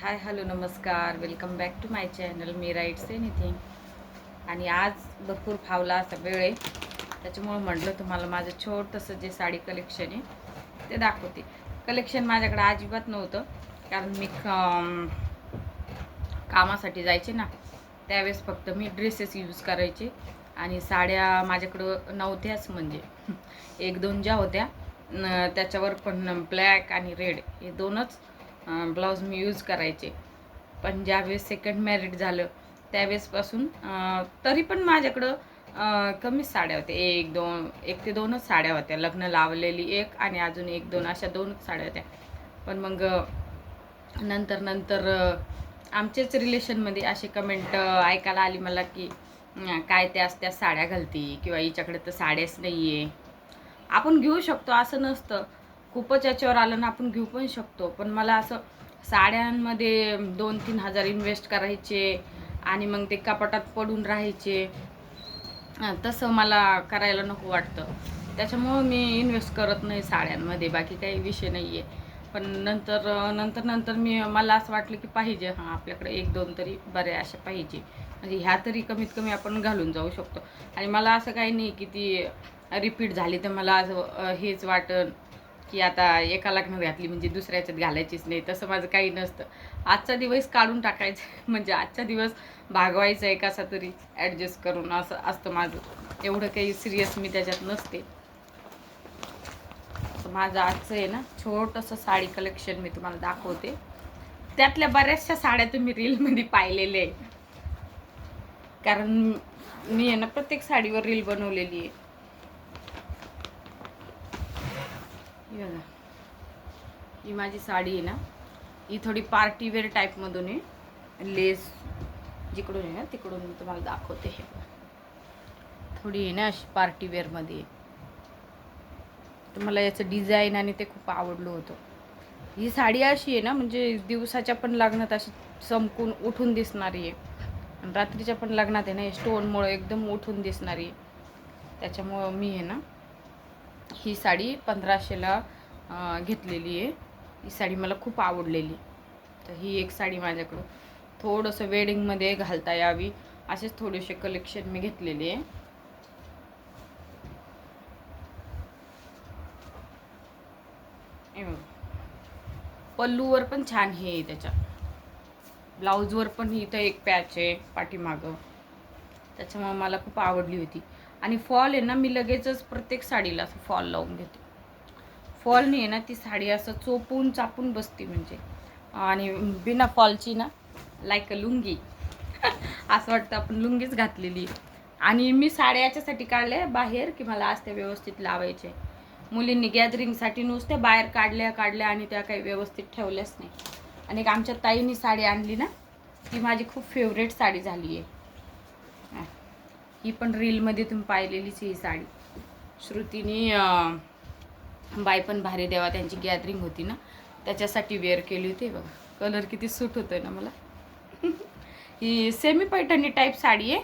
हाय hello नमस्कार, welcome back to my channel. मी राईट्स आहे निधी. आणि आज भरपूर फावला असा वेळ आहे, त्याच्यामुळे म्हटलं तुम्हाला माझं छोटंसं जे साडी कलेक्शन आहे ते दाखवते. कलेक्शन माझ्याकडे अजिबात नव्हतं, कारण मी कामासाठी जायचे ना, त्यावेळेस फक्त मी ड्रेसेस यूज करायचे आणि साड्या माझ्याकडं नव्हत्याच. म्हणजे एक दोन ज्या होत्या त्याच्यावर पण ब्लॅक आणि रेड हे दोनच ब्लाऊज मी यूज करायचे. पण ज्यावेळेस सेकंड मॅरिड झालं त्यावेळेसपासून तरी पण माझ्याकडं कमीच साड्या होत्या. एक ते दोनच साड्या होत्या. लग्न लावलेली एक आणि अजून एक दोन अशा दोनच साड्या होत्या. पण मग नंतर नंतर आमच्याच रिलेशनमध्ये असे कमेंट ऐकायला आली मला की काय त्या साड्या घालती, किंवा हिच्याकडे तर साड्याच नाही आहे. आपण घेऊ शकतो असं नसतं, खूपच याच्यावर आलं ना आपण घेऊ पण शकतो. पण मला असं साड्यांमध्ये 2-3 हजार इन्व्हेस्ट करायचे आणि मग ते कपाटात पडून राहायचे, तसं मला करायला नको वाटतं. त्याच्यामुळं मी इन्व्हेस्ट करत नाही साड्यांमध्ये. बाकी काही विषय नाही आहे. पण नंतर मला असं वाटलं की पाहिजे, हां आपल्याकडे एक दोन तरी बऱ्या अशा पाहिजे, म्हणजे ह्या तरी कमीत कमी आपण घालून जाऊ शकतो. आणि मला असं काही नाही की ती रिपीट झाली तर मला असं हेच वाटन की आता एका लग्नात घातली म्हणजे दुसऱ्याच्यात घालायचीच नाही. तसं माझं काही नसतं. आजचा दिवस काढून टाकायचा म्हणजे आजचा दिवस भागवायचा आहे कसा तरी ॲडजस्ट करून, असं असतं माझं. एवढं काही सिरियस मी त्याच्यात नसते. माझं आजचं आहे ना छोटंसं साडी कलेक्शन मी तुम्हाला दाखवते. त्यातल्या बऱ्याचशा साड्या तुम्ही रीलमध्ये पाहिलेले आहे, कारण मी आहे ना प्रत्येक साडीवर रील बनवलेली आहे. ही माझी साडी आहे ना, ही थोडी पार्टीवेअर टाईपमधून आहे. लेस जिकडून आहे ना तिकडून मी तुम्हाला दाखवते. हे थोडी आहे ना अशी पार्टीवेअरमध्ये आहे. तर मला याचं डिझाईन आणि ते खूप आवडलं होतं. ही साडी अशी आहे ना, म्हणजे दिवसाच्या पण लग्नात अशी चमकून उठून दिसणारी आहे, आणि रात्रीच्या पण लग्नात आहे ना हे स्टोनमुळे एकदम उठून दिसणारी आहे. त्याच्यामुळं मी आहे ना ही साडी 1500ला घेतलेली आहे. ही साडी मला खूप आवडलेली. तर ही एक साडी माझ्याकडं थोडंसं वेडिंगमध्ये घालता यावी असेच थोडेसे कलेक्शन मी घेतलेले आहे. पल्लूवर पण छान हे आहे, त्याच्या ब्लाऊजवर पण इथं एक पॅच आहे पाठीमागं, त्याच्यामुळे मला खूप आवडली होती. आणि फॉल आहे ना, मी लगेचच प्रत्येक साडीला असं फॉल लावून घेते. फॉलने आहे ना ती साडी असं चोपून चापून बसते म्हणजे. आणि बिना फॉलची ना लाईक अ लुंगी असं वाटतं आपण लुंगीच घातलेली. आणि मी साड्या याच्यासाठी काढल्या बाहेर की मला आज त्या व्यवस्थित लावायचे. मुलींनी गॅदरिंगसाठी नुसत्या बाहेर काढल्या आणि त्या काही व्यवस्थित ठेवल्याच नाही. आणि एक आमच्या ताईंनी साडी आणली ना, ती माझी खूप फेवरेट साडी झाली आहे. ही पण रीलमध्ये तुम्ही पाहिलेलीच ही साडी. श्रुतीने बाय पण भारी देवा त्यांची गॅदरिंग होती ना त्याच्यासाठी वेअर केली होती. बघा कलर किती सूट होतोय ना मला. ही सेमी पैठणी टाईप साडी आहे,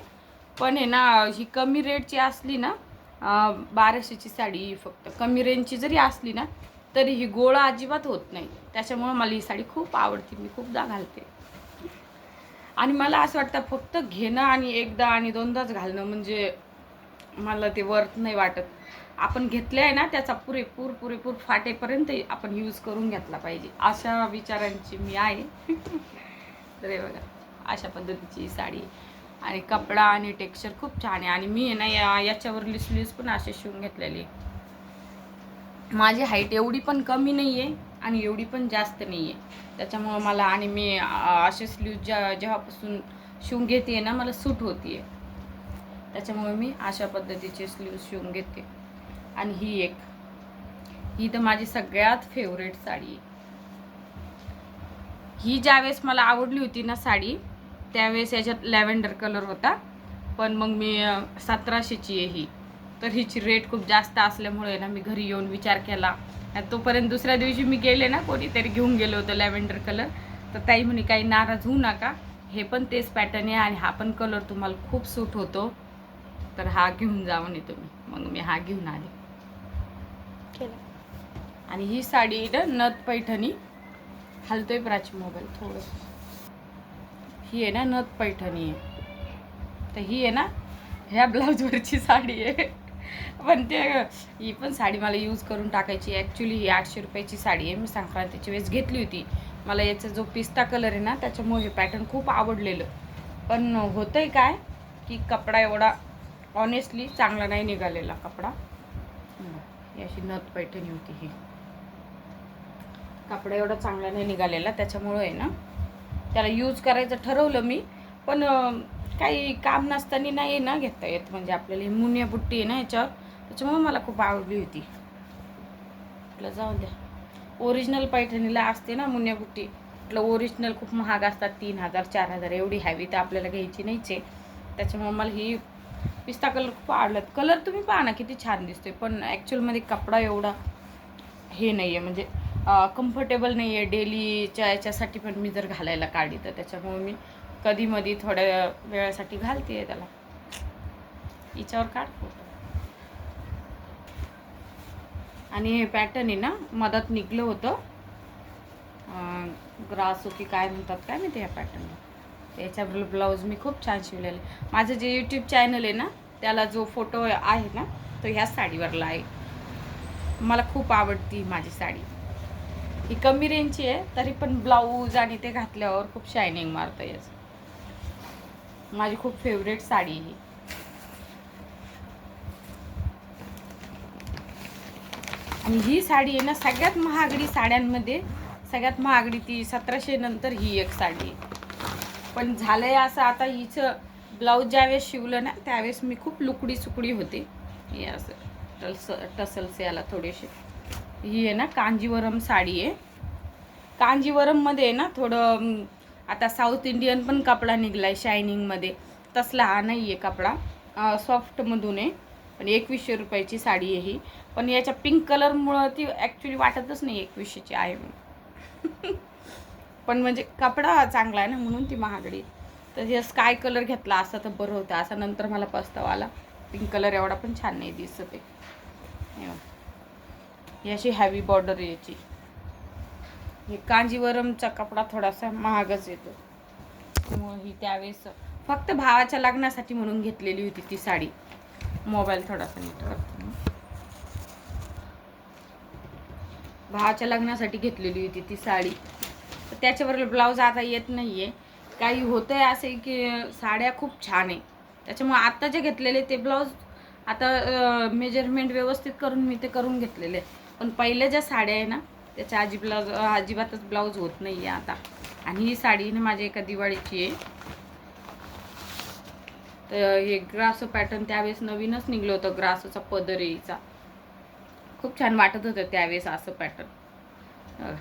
पण आहे ना ही कमी रेटची असली ना, 1200ची साडी फक्त कमी रेंजची जरी असली ना तरी ही गोळा अजिबात होत नाही. त्याच्यामुळे मला ही साडी खूप आवडते, मी खूपदा घालते. आणि मला असं वाटतं फक्त घेणं आणि एकदा आणि दोनदाच घालणं म्हणजे मला ते वर्थ नाही वाटत. आपण घेतले आहे ना त्याचा पुरेपूर फाटेपर्यंत आपण यूज करून घेतला पाहिजे, अशा विचारांची मी आहे. तर हे बघा अशा पद्धतीची साडी, आणि कपडा आणि टेक्स्चर खूप छान आहे. आणि मी आहे ना याच्यावर स्लीव्स पण असे शिवून घेतलेले. माझी हाईट एवढी पण कमी नाही आहे आणि एवढी पण जास्त नाही आहे, त्याच्यामुळं मला, आणि मी असे स्लीव्ज जेव्हापासून शिवून घेते ना मला सूट होती आहे. त्याच्यामुळे मी अशा पद्धतीचे स्लीव्ज शिवून घेते. आणि ही तर माझी सगळ्यात फेवरेट साडी आहे. ही ज्यावेळेस मला आवडली होती ना साडी, त्यावेळेस याच्यात लॅव्हेंडर कलर होता, पण मग मी 1700ची आहे ही. तर हिची रेट खूप जास्त असल्यामुळे ना मी घरी येऊन विचार केला. तोपर्यंत दुसऱ्या दिवशी मी गेले ना, कोणीतरी घेऊन गेलं होतं लॅव्हेंडर कलर. तर ताई म्हणे काही नाराज होऊ नका, हे पण तेच पॅटर्न आहे आणि हा पण कलर तुम्हाला खूप सूट होतो, तर हा घेऊन जा म्हणे तुम्ही. मग मी हा घेऊन आले. आणि ही साडी नथ पैठणी हलतोय प्राची मोबाईल थोडंसं. ही आहे ना नथ पैठणी आहे, तर ही आहे ना ह्या ब्लाऊजवरची साडी आहे. पण ते ही पण साडी मला यूज करून टाकायची. ॲक्च्युली ही 800 रुपयाची साडी आहे. मी संक्रांतीची वेळेस घेतली होती. मला याचा जो पिस्ता कलर आहे ना त्याच्यामुळे हे पॅटर्न खूप आवडलेलं. पण होतं आहे काय की कपडा एवढा ऑनेस्टली चांगला नाही निघालेला कपडा. ही अशी नथ पैठणी होती. ही कपडा एवढा चांगला नाही निघालेला, त्याच्यामुळं आहे ना त्याला यूज करायचं ठरवलं मी. पण काही काम नसताना नाही ना घेता येत. म्हणजे आपल्याला ही मुनिया बुट्टी आहे ना याच्यावर, त्याच्यामुळे मला खूप आवडली होती. म्हटलं जाऊन द्या. ओरिजिनल पैठणीला असते ना मुनिया बुट्टी, म्हटलं ओरिजिनल खूप महाग असतात, 3000 4000 एवढी हॅवी तर आपल्याला घ्यायची नाहीच आहे. त्याच्यामुळे मला ही पिस्ता कलर खूप आवडला. कलर तुम्ही पहा ना किती छान दिसतोय, पण ॲक्च्युअलमध्ये कपडा एवढा हे नाही आहे, म्हणजे कम्फर्टेबल नाही आहे डेलीच्या याच्यासाठी. पण मी जर घालायला काढली तर त्याच्यामुळे मी कधी मधी थोड्या वेळासाठी घालते त्याला. हिच्यावर काढ फोटो. आणि हे पॅटर्न आहे ना मधात निघलं होतं, ग्रासो की काय म्हणतात काय माहिती ह्या पॅटर्नला. याच्या ब्लाऊज मी खूप छान शिवलेले. माझं जे यूट्यूब चॅनल आहे ना त्याला जो फोटो आहे ना तो ह्याच साडीवरला आहे. मला खूप आवडती माझी साडी. ही कमी रेंजची आहे तरी पण ब्लाऊज आणि ते घातल्यावर खूप शायनिंग मारतं याचं. माझी खूप फेवरेट साडी ही. आणि ही साडी आहे ना सगळ्यात महागडी साड्यांमध्ये सगळ्यात महागडी ती 1700 नंतर ही एक साडी आहे. पण झालंय असं आता हिचं ब्लाऊज ज्यावेळेस शिवलं ना त्यावेळेस मी खूप लुकडी सुकडी होते. हे असं टसल्स याला थोडेसे. ही आहे ना कांजीवरम साडी आहे. कांजीवरममध्ये आहे ना थोडं आता साऊथ इंडियन पण कपडा निघलाय शायनिंगमध्ये, तसला हा नाही आहे कपडा, सॉफ्टमधून आहे. पण 2100 रुपयाची साडी आहे ही. पण याच्या पिंक कलरमुळं ती ॲक्च्युली वाटतच नाही 2100ची आहे म्हणून. पण म्हणजे कपडा चांगला आहे ना म्हणून ती महागडी. तर हे स्काय कलर घेतला असता तर बरं होतं. असा नंतर मला पस्तावा आला. पिंक कलर एवढा पण छान नाही दिसत आहे. ही अशी हॅवी बॉर्डर याची. हे कांजीवरमचा कपडा थोडासा महागच येतो, त्यामुळे ही त्यावेळेस फक्त भावाच्या लग्नासाठी म्हणून घेतलेली होती ती साडी. मोबाईल थोडासा नीट करतो. भावाच्या लग्नासाठी घेतलेली होती ती साडी. तर त्याच्यावर ब्लाऊज आता येत नाही आहे. काही होतं आहे असे की साड्या खूप छान आहे, त्याच्यामुळे आत्ता जे घेतलेले ते ब्लाऊज आता मेजरमेंट व्यवस्थित करून मी ते करून घेतलेले. पण पहिल्या ज्या साड्या आहे ना त्याच्या अजिबातच ब्लाऊज होत नाही आहे आता. आणि ही साडी ना माझ्या एका दिवाळीची आहे. तर हे ग्रासो पॅटर्न त्यावेळेस नवीनच निघलं होतं. ग्रासोचा पदर यायचा खूप छान वाटत होतं त्यावेळेस. असं पॅटर्न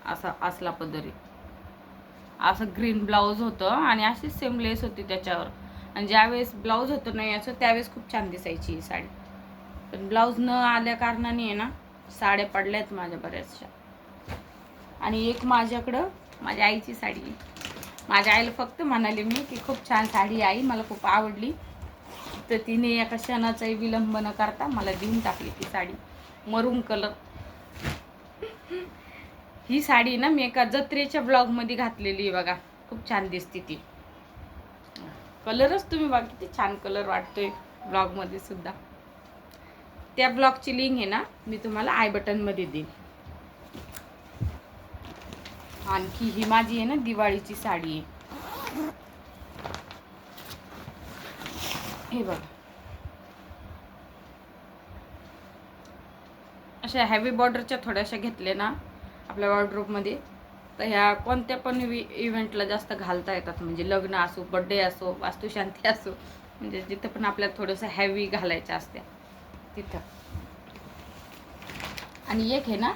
असा असला पदरी, असं ग्रीन ब्लाऊज होतं आणि अशी सेम लेस होती त्याच्यावर. आणि ज्यावेळेस ब्लाऊज होतं नाही असं त्यावेळेस खूप छान दिसायची ही साडी. पण ब्लाऊज न आल्या कारणाने आहे ना साड्या पडल्यात माझ्या बऱ्याचशा. आणि एक माझ्याकडं माझ्या आईची साडी आहे. माझ्या आईला फक्त म्हणाले मी की खूप छान साडी आई, मला खूप आवडली. तर तिने एका क्षणाचाही विलंब न करता मला देऊन टाकली ती साडी. मरून कलर. ही साडी ना मी एका जत्रेच्या ब्लॉगमध्ये घातलेली आहे बघा. खूप छान दिसते ती. कलरच तुम्ही बघा किती छान कलर वाटतोय ब्लॉगमध्ये सुद्धा. त्या ब्लॉगची लिंक आहे ना मी तुम्हाला आय बटनमध्ये देईन. आणखी ही माझी आहे ना दिवाळीची साडी आहे. हे बघा अशा हॅवी बॉर्डरच्या थोड्याशा घेतल्या ना आपल्या वॉर्डरोबमध्ये, तर ह्या कोणत्या पण इव्हेंटला जास्त घालता येतात. म्हणजे लग्न असो, बड्डे असो, वास्तुशांती असो, म्हणजे जिथं पण आपल्याला थोडंसं हॅवी घालायचं असते तिथं. आणि एक आहे ना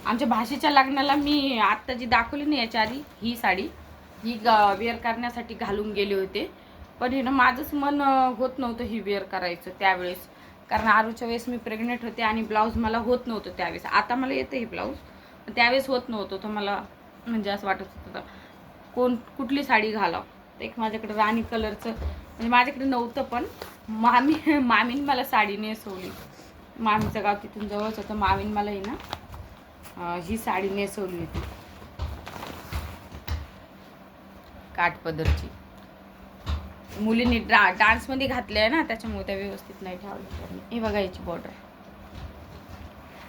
आमच्या भाषेच्या लग्नाला मी आत्ता जी दाखवली नाही याच्या आधी ही साडी, ही वेअर करण्यासाठी घालून गेले होते. पण हे ना माझंच मन होत नव्हतं ही वेअर करायचं त्यावेळेस. कारण आरूच्या वेळेस मी प्रेग्नेंट होते आणि ब्लाऊज मला होत नव्हतं त्यावेळेस. आता मला येतं हे ब्लाऊज, पण त्यावेळेस होत नव्हतं. तर मला म्हणजे असं वाटत होतं कुठली साडी घालावं. एक माझ्याकडे राणी कलरचं, म्हणजे माझ्याकडे नव्हतं पण मामीने मला साडी नेसवली. मामीचं गाव तिथून जवळच होतं. मामीने मला ही ना ही साडी नेसवली होती. काठपदरची. मुलींनी डान्समध्ये घातले आहे ना, त्याच्यामुळे त्या व्यवस्थित नाही ठेवले. हे बघा याची बॉर्डर.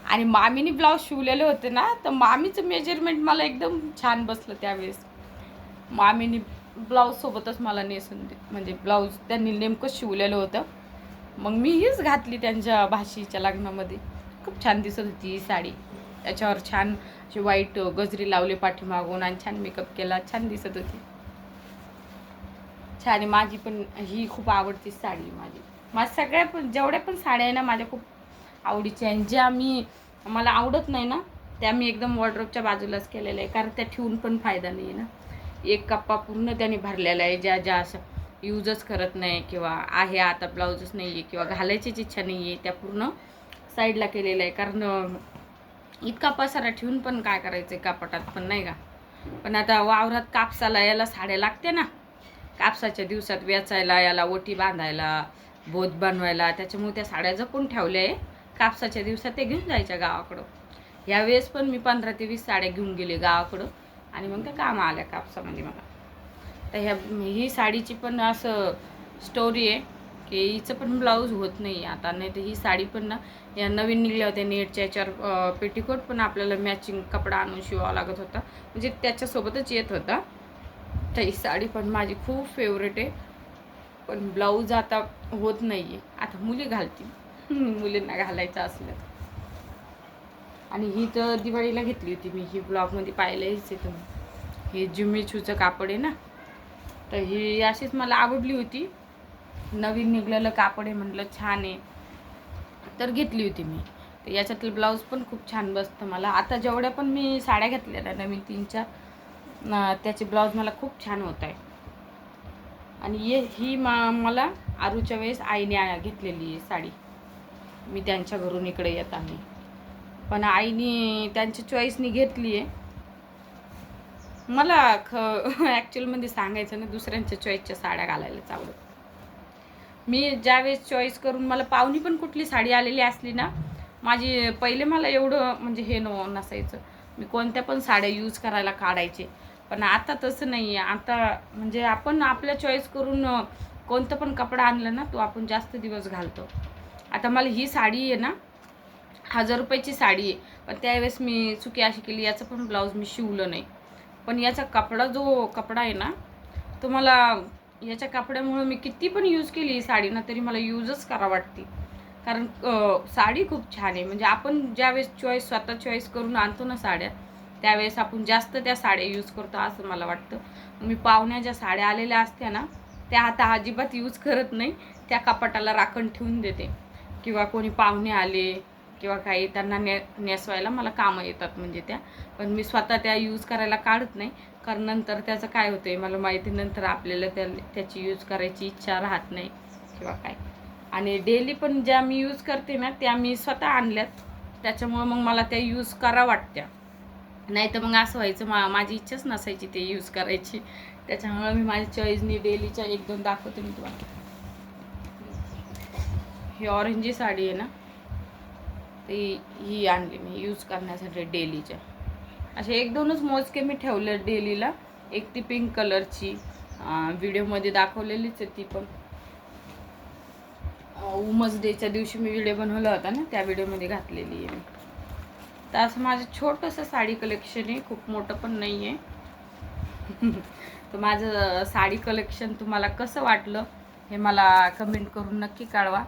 आणि मामीने ब्लाऊज शिवलेले होते ना, तर मामीचं मेजरमेंट मला एकदम छान बसलं त्यावेळेस. मामीने ब्लाऊज सोबतच मला नेसून म्हणजे ब्लाऊज त्यांनी नेमकं शिवलेलं होतं. मग मी हीच घातली त्यांच्या भाषेच्या लग्नामध्ये. खूप छान दिसत होती ही साडी. त्याच्यावर छान अशी व्हाईट गजरी लावली पाठीमागून आणि छान मेकअप केला, छान दिसत होती. छान आहे. माझी पण ही खूप आवडती साडी माझी. माझ्या सगळ्या पण जेवढ्या पण साड्या आहे ना माझ्या खूप आवडीच्या आहे. ज्या मला आवडत नाही ना त्या मी एकदम वॉर्डरोबच्या बाजूलाच केलेल्या आहे, कारण त्या ठेवून पण फायदा नाही आहे ना. एक कप्पा पूर्ण त्याने भरलेला आहे, ज्या असं यूजच करत नाही किंवा आहे आता ब्लाऊजच नाही आहे किंवा घालायचीच इच्छा नाही आहे, त्या पूर्ण साईडला केलेलं आहे. कारण इतका पसारा ठेवून पण काय करायचं आहे कापटात पण, नाही का. पण आता वावरात कापसाला याला साड्या लागते ना, कापसाच्या दिवसात वेचायला, याला ओटी बांधायला, बोध बनवायला, त्याच्यामुळे त्या साड्या जपून ठेवल्या आहे. कापसाच्या दिवसात ते घेऊन जायच्या गावाकडं. यावेळेस पण मी 15 ते 20 साड्या घेऊन गेले गावाकडं आणि मग त्या कामं आल्या कापसामध्ये मला. तर ही साडीची पण असं स्टोरी आहे की हिचं पण ब्लाऊज होत नाही आता. नाही तर ही साडी पण ना या नवीन निघल्या होत्या नेटच्या याच्यावर पेटीकोट पण आपल्याला मॅचिंग कपडा आणून शिवावा लागत होता, म्हणजे त्याच्यासोबतच येत होता. तर ही साडी पण माझी खूप फेवरेट आहे. पण ब्लाऊज आता होत नाही आहे. आता मुली घालतील, मुलींना घालायचं असलं. आणि ही तर दिवाळीला घेतली होती मी. ही ब्लॉगमध्ये पाहिलंच आहे तुम्ही. हे जिम्मीचूचं कापड आहे ना, तर ही अशीच मला आवडली होती. नवीन निघलेलं कापड आहे म्हटलं छान आहे, तर घेतली होती मी. तर याच्यातलं ब्लाऊज पण खूप छान बसतं मला. आता जेवढ्या पण मी साड्या घेतलेल्या नवीन 3-4 त्याचे ब्लाऊज मला खूप छान होत आहे. आणि ही मला आरूच्या वेळेस आईने घेतलेली आहे साडी. मी त्यांच्या घरून इकडे येत आहे, पण आईने त्यांच्या चॉईसनी घेतली आहे. मला ॲक्च्युअलमध्ये सांगायचं ना, दुसऱ्यांच्या चॉईसच्या साड्या घालायलाच आवडत. मी ज्यावेळेस चॉईस करून मला पाहुणी पण कुठली साडी आलेली असली ना, माझी पहिले मला एवढं म्हणजे हे नसायचं. मी कोणत्या पण साड्या यूज करायला काढायचे. पण आता तसं नाही आहे. आता म्हणजे आपण आपल्या चॉईस करून कोणतं पण कपडा आणलं ना, तो आपण जास्त दिवस घालतो. आता मला ही साडी आहे ना 1000 रुपयाची साडी आहे, पण त्यावेळेस मी चुकी अशी केली, याचं पण ब्लाऊज मी शिवलं नाही. पण याचा कपडा आहे ना, तो मला याच्या कपड्यामुळं मी किती पण यूज केली ही साडी ना, तरी मला यूजच करा वाटते. कारण साडी खूप छान आहे. म्हणजे आपण ज्यावेळेस स्वतः चॉईस करून आणतो ना साड्या, त्यावेळेस आपण जास्त त्या साड्या यूज करतो असं मला वाटतं. मी पाहुण्या ज्या साड्या आलेल्या असत्या ना, त्या आता अजिबात यूज करत नाही. त्या कपाटाला राखण ठेवून देते. किंवा कोणी पाहुणे आले किंवा काही त्यांना नेसवायला मला कामं येतात म्हणजे त्या. पण मी स्वतः त्या यूज करायला काढत नाही, कारण नंतर त्याचं काय होतं आहे मला माहिती. नंतर आपल्याला त्याची यूज करायची इच्छा राहत नाही किंवा काय. आणि डेली पण ज्या मी यूज करते ना, त्या मी स्वतः आणल्यात, त्याच्यामुळं मग मला त्या यूज करा वाटत्या. नाही तर मग असं व्हायचं माझी इच्छाच नसायची ते यूज करायची. त्याच्यामुळं मी माझ्या चॉईसनी डेलीच्या 1-2 दाखवते मी तुम्हाला. ही ऑरेंजी साडी आहे ना, ही आणली मी यूज करण्यासाठी डेलीच्या. असे 1-2च मोजके मी ठेवले डेलीला. एक ती पिंक कलरची व्हिडिओमध्ये दाखवलेलीच आहे, ती पण वुमन्स डेच्या दिवशी मी व्हिडिओ बनवला होता ना, त्या व्हिडिओमध्ये घातलेली आहे मी. तर असं माझं छोटंसं साडी कलेक्शन आहे, खूप मोठं पण नाही आहे. तर माझं साडी कलेक्शन तुम्हाला कसं वाटलं हे मला कमेंट करून नक्की कळवा.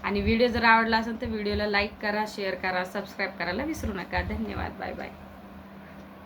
आणि व्हिडिओ जर आवडला असेल तर व्हिडिओला लाईक करा, शेअर करा, सबस्क्राईब करायला विसरू नका. धन्यवाद. Bye bye.